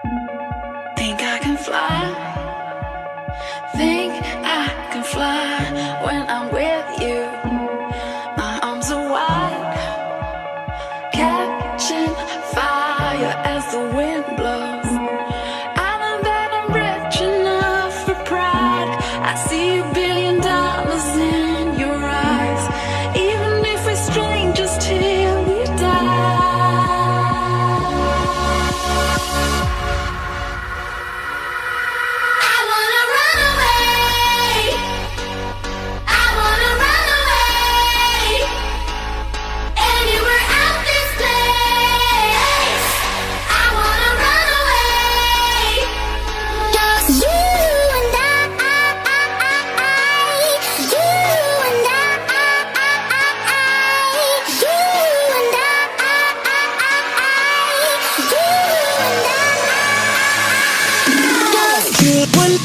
Think I can fly. Think I can fly when I'm with you. My arms are wide, catching fire as the wind blows. I know that I'm rich enough for pride. I see $1 billion in your eyes, even if we're strangers till we die. One